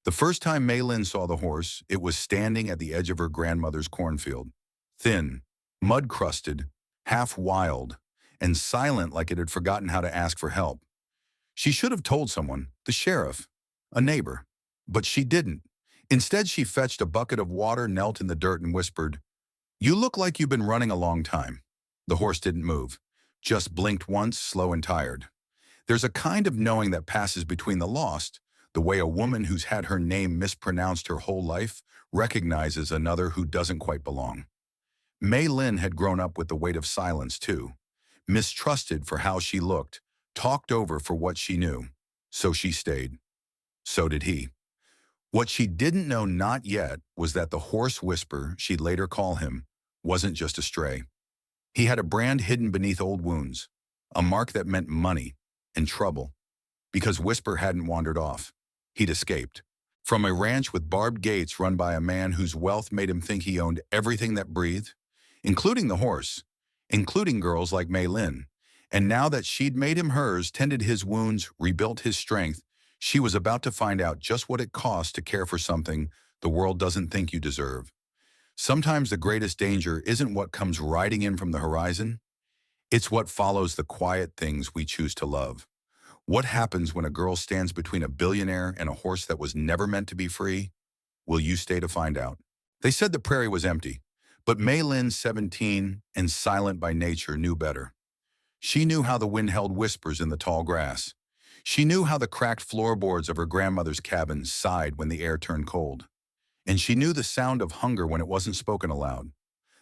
The first time Mae Lin saw the horse, it was standing at the edge of her grandmother's cornfield. Thin, mud-crusted, half wild, and silent like it had forgotten how to ask for help. She should have told someone, the sheriff, a neighbor. But she didn't. Instead, she fetched a bucket of water, knelt in the dirt, and whispered, "You look like you've been running a long time." The horse didn't move, just blinked once, slow and tired. There's a kind of knowing that passes between the lost, the way a woman who's had her name mispronounced her whole life recognizes another who doesn't quite belong. Mae Lin had grown up with the weight of silence, too. Mistrusted for how she looked, talked over for what she knew. So she stayed. So did he. What she didn't know not yet was that the horse whisper she'd later call him wasn't just a stray. He had a brand hidden beneath old wounds, a mark that meant money and trouble. Because Whisper hadn't wandered off. He'd escaped. From a ranch with barbed gates run by a man whose wealth made him think he owned everything that breathed, including the horse, including girls like Mae Lin. And now that she'd made him hers, tended his wounds, rebuilt his strength, she was about to find out just what it costs to care for something the world doesn't think you deserve. Sometimes the greatest danger isn't what comes riding in from the horizon. It's what follows the quiet things we choose to love. What happens when a girl stands between a billionaire and a horse that was never meant to be free? Will you stay to find out? They said the prairie was empty, but Mae Lin, 17 and silent by nature, knew better. She knew how the wind held whispers in the tall grass. She knew how the cracked floorboards of her grandmother's cabin sighed when the air turned cold. And she knew the sound of hunger when it wasn't spoken aloud.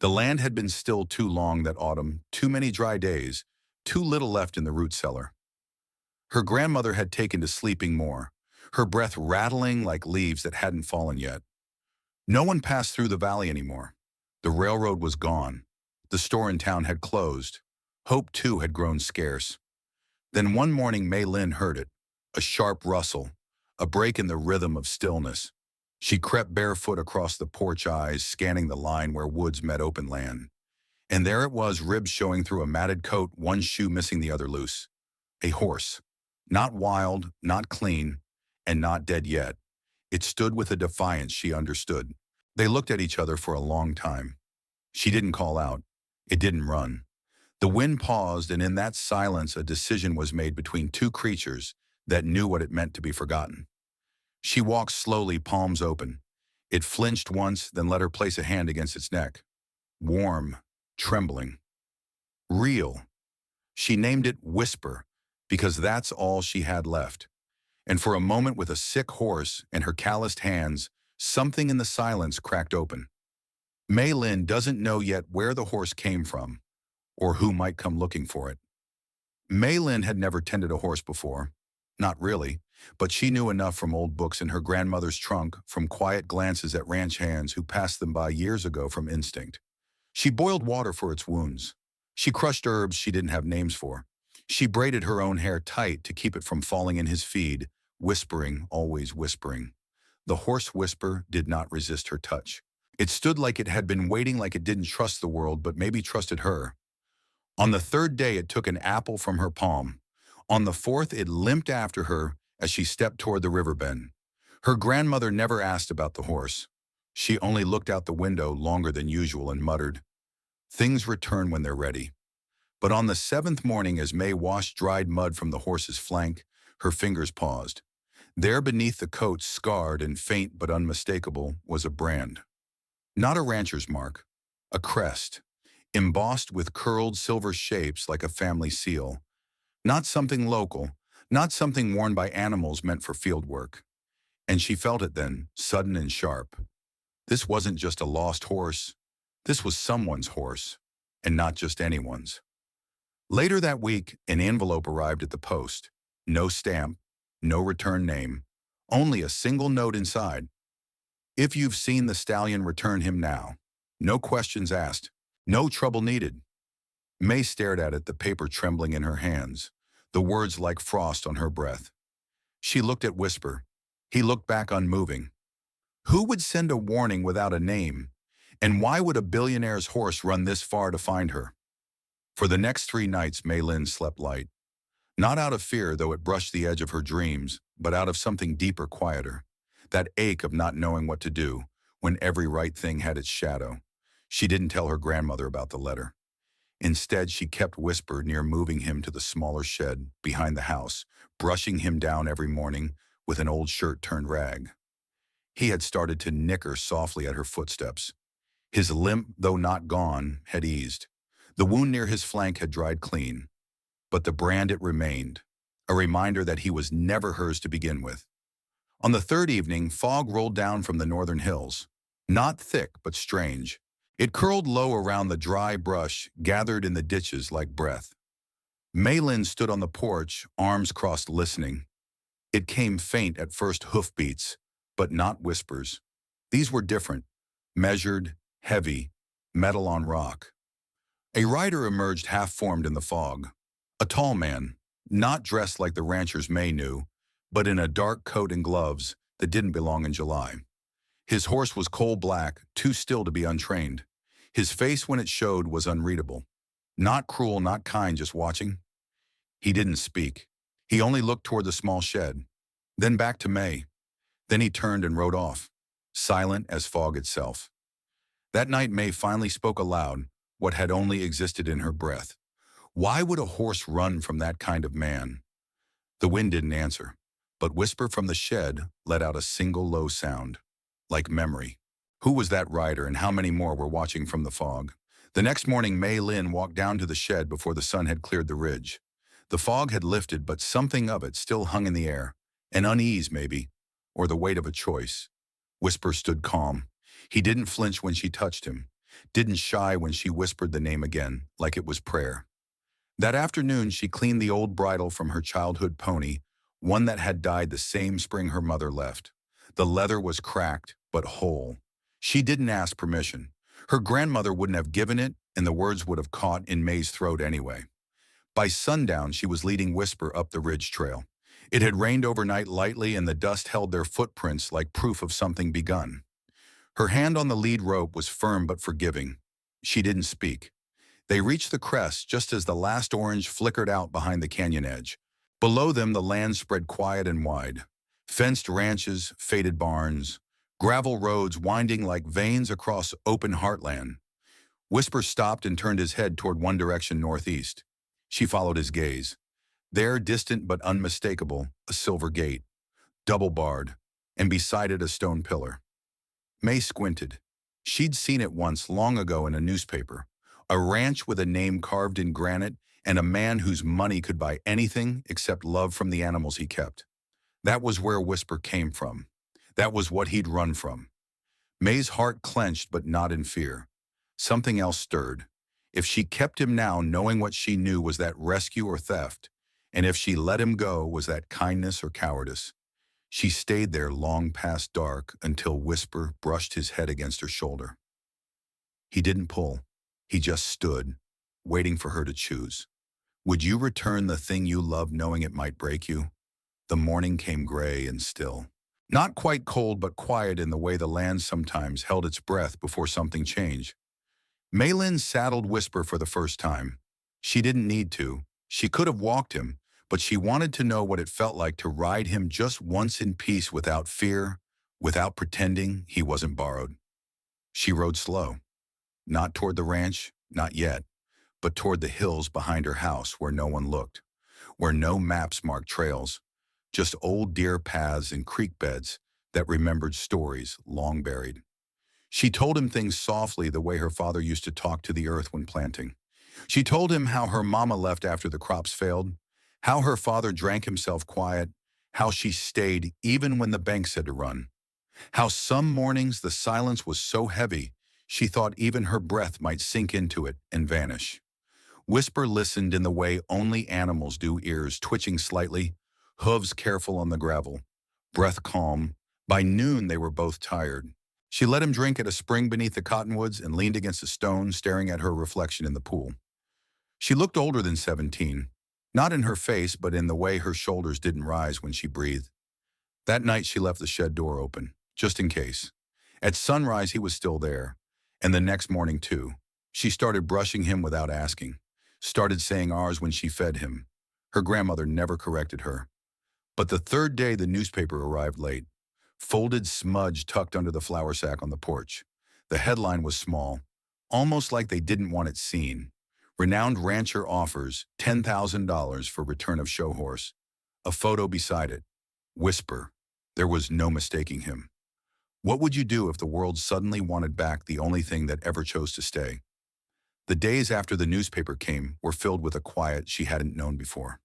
The land had been still too long that autumn, too many dry days, too little left in the root cellar. Her grandmother had taken to sleeping more, her breath rattling like leaves that hadn't fallen yet. No one passed through the valley anymore. The railroad was gone. The store in town had closed. Hope, too, had grown scarce. Then one morning Mae Lin heard it, a sharp rustle, a break in the rhythm of stillness. She crept barefoot across the porch, eyes scanning the line where woods met open land. And there it was, ribs showing through a matted coat, one shoe missing, the other loose. A horse. Not wild, not clean, and not dead yet. It stood with a defiance she understood. They looked at each other for a long time. She didn't call out. It didn't run. The wind paused, and in that silence a decision was made between two creatures that knew what it meant to be forgotten. She walked slowly, palms open. It flinched once, then let her place a hand against its neck. Warm, trembling. Real. She named it Whisper, because that's all she had left. And for a moment, with a sick horse and her calloused hands, something in the silence cracked open. Mae Lin doesn't know yet where the horse came from, or who might come looking for it. Mae Lin had never tended a horse before. Not really, but she knew enough from old books in her grandmother's trunk, from quiet glances at ranch hands who passed them by years ago, from instinct. She boiled water for its wounds. She crushed herbs she didn't have names for. She braided her own hair tight to keep it from falling in his feed, whispering, always whispering. The horse Whisper did not resist her touch. It stood like it had been waiting, like it didn't trust the world, but maybe trusted her. On the third day, it took an apple from her palm. On the fourth, it limped after her as she stepped toward the river bend. Her grandmother never asked about the horse. She only looked out the window longer than usual and muttered, "Things return when they're ready." But on the seventh morning, as Mae washed dried mud from the horse's flank, her fingers paused. There beneath the coat, scarred and faint but unmistakable, was a brand. Not a rancher's mark, a crest, embossed with curled silver shapes like a family seal. Not something local, not something worn by animals meant for field work. And she felt it then, sudden and sharp. This wasn't just a lost horse. This was someone's horse, and not just anyone's. Later that week, an envelope arrived at the post. No stamp, no return name, only a single note inside. "If you've seen the stallion, return him now. No questions asked, no trouble needed." Mae stared at it, the paper trembling in her hands, the words like frost on her breath. She looked at Whisper. He looked back, unmoving. Who would send a warning without a name? And why would a billionaire's horse run this far to find her? For the next 3 nights, Mae Lin slept light. Not out of fear, though it brushed the edge of her dreams, but out of something deeper, quieter. that ache of not knowing what to do when every right thing had its shadow. She didn't tell her grandmother about the letter. Instead, she kept Whisper near, moving him to the smaller shed behind the house, brushing him down every morning with an old shirt turned rag. He had started to nicker softly at her footsteps. His limp, though not gone, had eased. The wound near his flank had dried clean, but the brand it remained, a reminder that he was never hers to begin with. On the third evening, fog rolled down from the northern hills. Not thick, but strange. It curled low around the dry brush gathered in the ditches like breath. Mae Lin stood on the porch, arms crossed, listening. It came faint at first, hoofbeats, but not whispers. These were different, measured, heavy, metal on rock. A rider emerged half-formed in the fog. A tall man, not dressed like the ranchers May knew, but in a dark coat and gloves that didn't belong in July. His horse was coal black, too still to be untrained. His face, when it showed, was unreadable. Not cruel, not kind, just watching. He didn't speak. He only looked toward the small shed, then back to May. Then he turned and rode off, silent as fog itself. That night, May finally spoke aloud, what had only existed in her breath. Why would a horse run from that kind of man? The wind didn't answer, but Whisper from the shed let out a single low sound, like memory. Who was that rider, and how many more were watching from the fog? The next morning, Mae Lin walked down to the shed before the sun had cleared the ridge. The fog had lifted, but something of it still hung in the air. An unease, maybe, or the weight of a choice. Whisper stood calm. He didn't flinch when she touched him, didn't shy when she whispered the name again, like it was prayer. That afternoon, she cleaned the old bridle from her childhood pony, one that had died the same spring her mother left. The leather was cracked, but whole. She didn't ask permission. Her grandmother wouldn't have given it, and the words would have caught in May's throat anyway. By sundown, she was leading Whisper up the ridge trail. It had rained overnight lightly, and the dust held their footprints like proof of something begun. Her hand on the lead rope was firm but forgiving. She didn't speak. They reached the crest just as the last orange flickered out behind the canyon edge. Below them, the land spread quiet and wide. Fenced ranches, faded barns, gravel roads winding like veins across open heartland. Whisper stopped and turned his head toward one direction, northeast. She followed his gaze. There, distant but unmistakable, a silver gate, double-barred, and beside it a stone pillar. May squinted. She'd seen it once, long ago, in a newspaper. A ranch with a name carved in granite and a man whose money could buy anything except love from the animals he kept. That was where Whisper came from. That was what he'd run from. May's heart clenched, but not in fear. Something else stirred. If she kept him now, knowing what she knew was that rescue or theft, and if she let him go, was that kindness or cowardice? She stayed there long past dark until Whisper brushed his head against her shoulder. He didn't pull. He just stood, waiting for her to choose. Would you return the thing you loved knowing it might break you? The morning came gray and still. Not quite cold, but quiet in the way the land sometimes held its breath before something changed. Mae Lin saddled Whisper for the first time. She didn't need to. She could have walked him, but she wanted to know what it felt like to ride him just once in peace, without fear, without pretending he wasn't borrowed. She rode slow. Not toward the ranch, not yet, but toward the hills behind her house where no one looked, where no maps marked trails, just old deer paths and creek beds that remembered stories long buried. She told him things softly, the way her father used to talk to the earth when planting. She told him how her mama left after the crops failed, how her father drank himself quiet, how she stayed even when the bank said to run, how some mornings the silence was so heavy she thought even her breath might sink into it and vanish. Whisper listened in the way only animals do, ears twitching slightly, hooves careful on the gravel, breath calm. By noon, they were both tired. She let him drink at a spring beneath the cottonwoods and leaned against a stone, staring at her reflection in the pool. She looked older than 17, not in her face, but in the way her shoulders didn't rise when she breathed. That night, she left the shed door open, just in case. At sunrise, he was still there. And the next morning, too. She started brushing him without asking, started saying ours when she fed him. Her grandmother never corrected her. But the third day, the newspaper arrived late. folded smudge tucked under the flour sack on the porch. The headline was small, almost like they didn't want it seen. Renowned rancher offers $10,000 for return of show horse. A photo beside it. Whisper. There was no mistaking him. What would you do if the world suddenly wanted back the only thing that ever chose to stay? The days after the newspaper came were filled with a quiet she hadn't known before.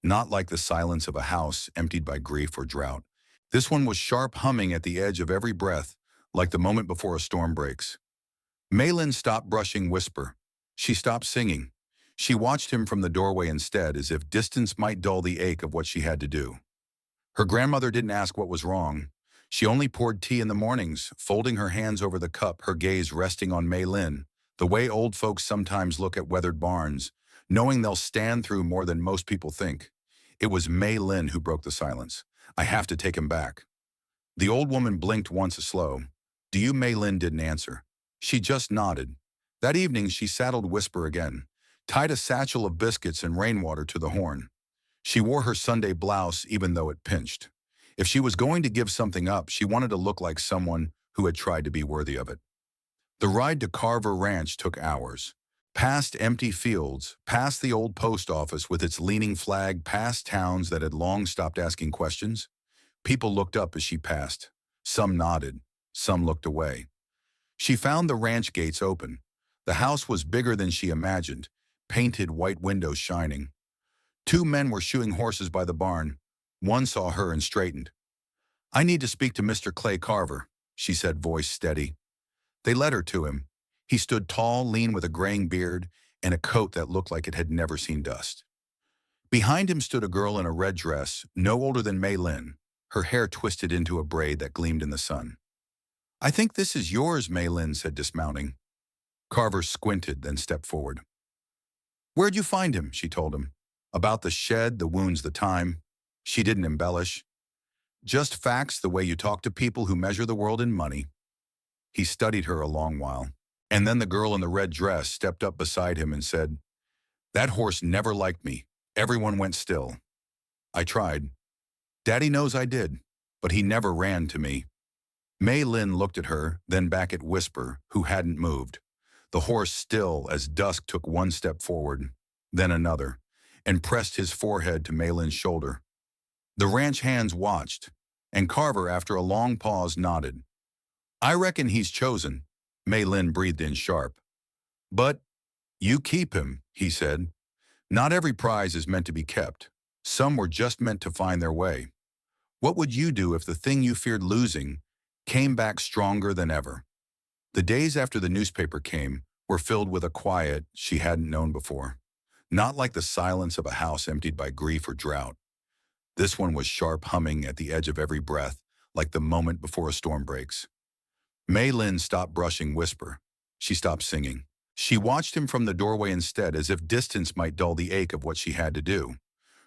Not like the silence of a house emptied by grief or drought. This one was sharp humming at the edge of every breath, like the moment before a storm breaks. Mae Lin stopped brushing Whisper. She stopped singing. She watched him from the doorway instead, as if distance might dull the ache of what she had to do. Her grandmother didn't ask what was wrong. She only poured tea in the mornings, folding her hands over the cup, her gaze resting on Mae Lin, the way old folks sometimes look at weathered barns, knowing they'll stand through more than most people think. It was Mae Lin who broke the silence. I have to take him back. The old woman blinked once slow. Do you? Mae Lin didn't answer. She just nodded. That evening she saddled Whisper again, tied a satchel of biscuits and rainwater to the horn. She wore her Sunday blouse even though it pinched. If she was going to give something up, she wanted to look like someone who had tried to be worthy of it. The ride to Carver Ranch took hours. Past empty fields, past the old post office with its leaning flag, past towns that had long stopped asking questions. People looked up as she passed. Some nodded, some looked away. She found the ranch gates open. The house was bigger than she imagined, painted white windows shining. Two men were shoeing horses by the barn. One saw her and straightened. I need to speak to Mr. Clay Carver, she said, voice steady. They led her to him. He stood tall, lean with a graying beard and a coat that looked like it had never seen dust. Behind him stood a girl in a red dress, no older than Mae Lin, her hair twisted into a braid that gleamed in the sun. I think this is yours, Mae Lin said, dismounting. Carver squinted, then stepped forward. Where'd you find him? She told him. About the shed, the wounds, the time. She didn't embellish. Just facts, the way you talk to people who measure the world in money. He studied her a long while, and then the girl in the red dress stepped up beside him and said, That horse never liked me. Everyone went still. I tried. Daddy knows I did, but he never ran to me. Mae Lin looked at her, then back at Whisper, who hadn't moved. The horse still as Dusk took one step forward, then another, and pressed his forehead to Mae Lin's shoulder. The ranch hands watched, and Carver, after a long pause, nodded. I reckon he's chosen, Mae Lin breathed in sharp. But you keep him, he said. Not every prize is meant to be kept. Some were just meant to find their way. What would you do if the thing you feared losing came back stronger than ever? The days after the newspaper came were filled with a quiet she hadn't known before. Not like the silence of a house emptied by grief or drought. This one was sharp humming at the edge of every breath, like the moment before a storm breaks. Mae Lin stopped brushing Whisper. She stopped singing. She watched him from the doorway instead, as if distance might dull the ache of what she had to do.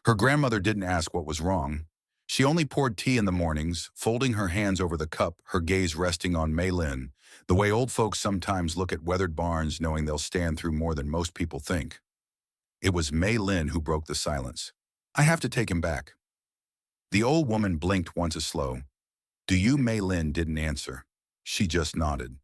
Her grandmother didn't ask what was wrong. She only poured tea in the mornings, folding her hands over the cup, her gaze resting on Mae Lin, the way old folks sometimes look at weathered barns knowing they'll stand through more than most people think. It was Mae Lin who broke the silence. I have to take him back. The old woman blinked once slow. Do you? Mae Lin didn't answer. She just nodded.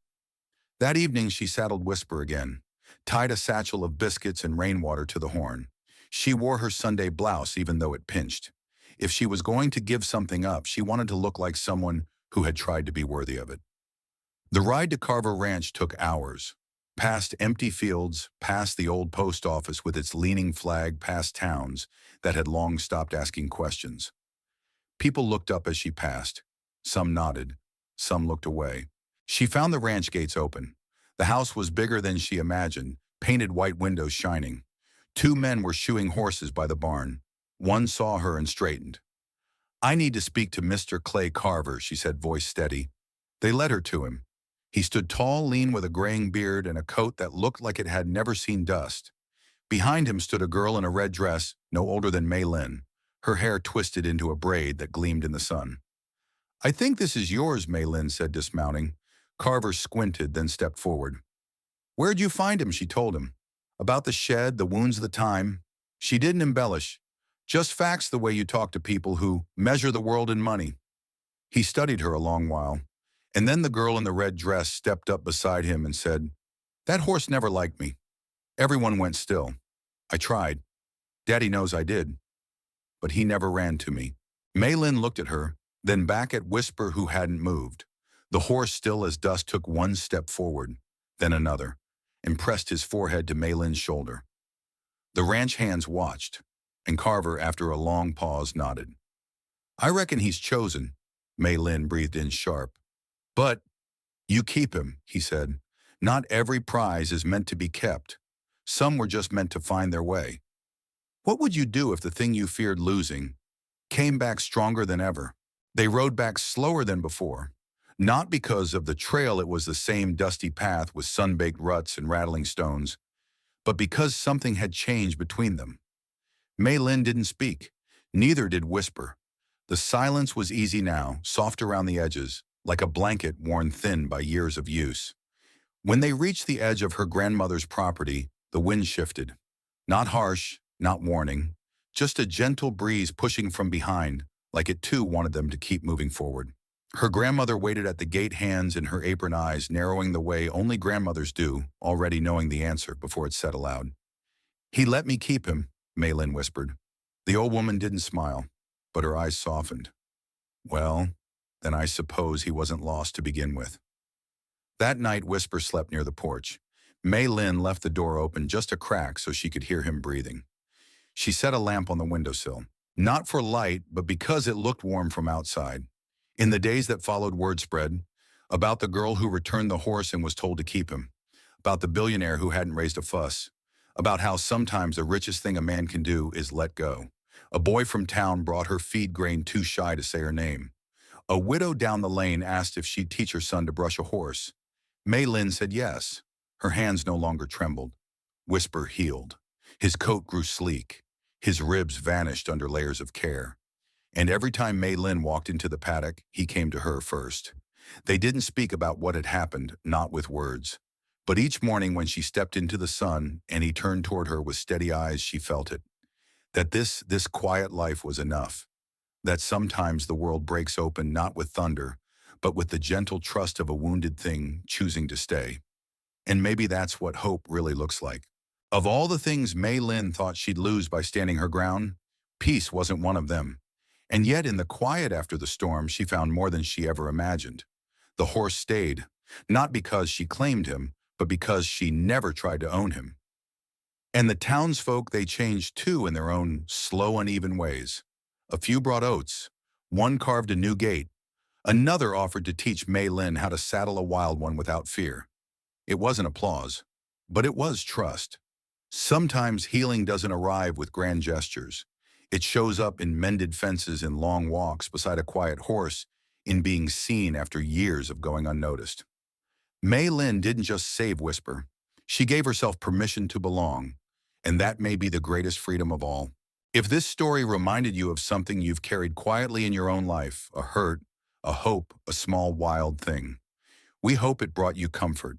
That evening she saddled Whisper again, tied a satchel of biscuits and rainwater to the horn. She wore her Sunday blouse even though it pinched. If she was going to give something up, she wanted to look like someone who had tried to be worthy of it. The ride to Carver Ranch took hours. Past empty fields, past the old post office with its leaning flag, past towns that had long stopped asking questions. People looked up as she passed. Some nodded. Some looked away. She found the ranch gates open. The house was bigger than she imagined, painted white windows shining. Two men were shoeing horses by the barn. One saw her and straightened. I need to speak to Mr. Clay Carver, she said, voice steady. They led her to him. He stood tall, lean with a graying beard and a coat that looked like it had never seen dust. Behind him stood a girl in a red dress, no older than Mae Lin, her hair twisted into a braid that gleamed in the sun. I think this is yours, Mae Lin said, dismounting. Carver squinted, then stepped forward. Where'd you find him? She told him. About the shed, the wounds, the time. She didn't embellish. Just facts, the way you talk to people who measure the world in money. He studied her a long while, and then the girl in the red dress stepped up beside him and said, "That horse never liked me." Everyone went still. I tried. Daddy knows I did. But he never ran to me. Mae Lin looked at her, then back at Whisper, who hadn't moved. The horse, still as dust, took one step forward, then another, and pressed his forehead to Mae Lin's shoulder. The ranch hands watched, and Carver, after a long pause, nodded. "I reckon he's chosen," Mae Lin breathed in sharp. "But you keep him," he said. "Not every prize is meant to be kept. Some were just meant to find their way." "What would you do if the thing you feared losing came back stronger than ever?" They rode back slower than before. Not because of the trail, it was the same dusty path with sun-baked ruts and rattling stones, but because something had changed between them. Mae Lin didn't speak. Neither did Whisper. The silence was easy now, soft around the edges, like a blanket worn thin by years of use. When they reached the edge of her grandmother's property, the wind shifted. Not harsh, not warning, just a gentle breeze pushing from behind, like it too wanted them to keep moving forward. Her grandmother waited at the gate, hands in her apron, eyes narrowing the way only grandmothers do, already knowing the answer before it said aloud. "He let me keep him," Mae Lin whispered. The old woman didn't smile, but her eyes softened. "Well, then I suppose he wasn't lost to begin with." That night, Whisper slept near the porch. Mae Lin left the door open just a crack so she could hear him breathing. She set a lamp on the windowsill, not for light, but because it looked warm from outside. In the days that followed, word spread about the girl who returned the horse and was told to keep him, about the billionaire who hadn't raised a fuss, about how sometimes the richest thing a man can do is let go. A boy from town brought her feed grain too shy to say her name. A widow down the lane asked if she'd teach her son to brush a horse. Mae Lin said yes. Her hands no longer trembled. Whisper healed. His coat grew sleek. His ribs vanished under layers of care. And every time Mae Lin walked into the paddock, he came to her first. They didn't speak about what had happened, not with words. But each morning when she stepped into the sun and he turned toward her with steady eyes, she felt it. That this quiet life was enough. That sometimes the world breaks open not with thunder, but with the gentle trust of a wounded thing choosing to stay. And maybe that's what hope really looks like. Of all the things Mae Lin thought she'd lose by standing her ground, peace wasn't one of them. And yet in the quiet after the storm, she found more than she ever imagined. The horse stayed, not because she claimed him, but because she never tried to own him. And the townsfolk, they changed too in their own slow, uneven ways. A few brought oats. One carved a new gate. Another offered to teach Mae Lin how to saddle a wild one without fear. It wasn't applause, but it was trust. Sometimes healing doesn't arrive with grand gestures. It shows up in mended fences, in long walks beside a quiet horse, in being seen after years of going unnoticed. Mae Lin didn't just save Whisper. She gave herself permission to belong, and that may be the greatest freedom of all. If this story reminded you of something you've carried quietly in your own life, a hurt, a hope, a small wild thing, we hope it brought you comfort.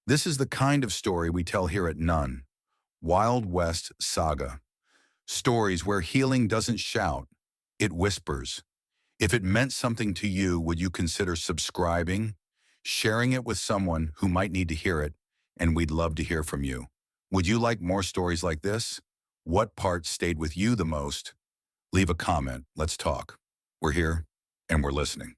This is the kind of story we tell here at None. Wild West Saga. Stories where healing doesn't shout, it whispers. If it meant something to you, would you consider subscribing, sharing it with someone who might need to hear it, and we'd love to hear from you. Would you like more stories like this? What part stayed with you the most? Leave a comment. Let's talk. We're here, and we're listening.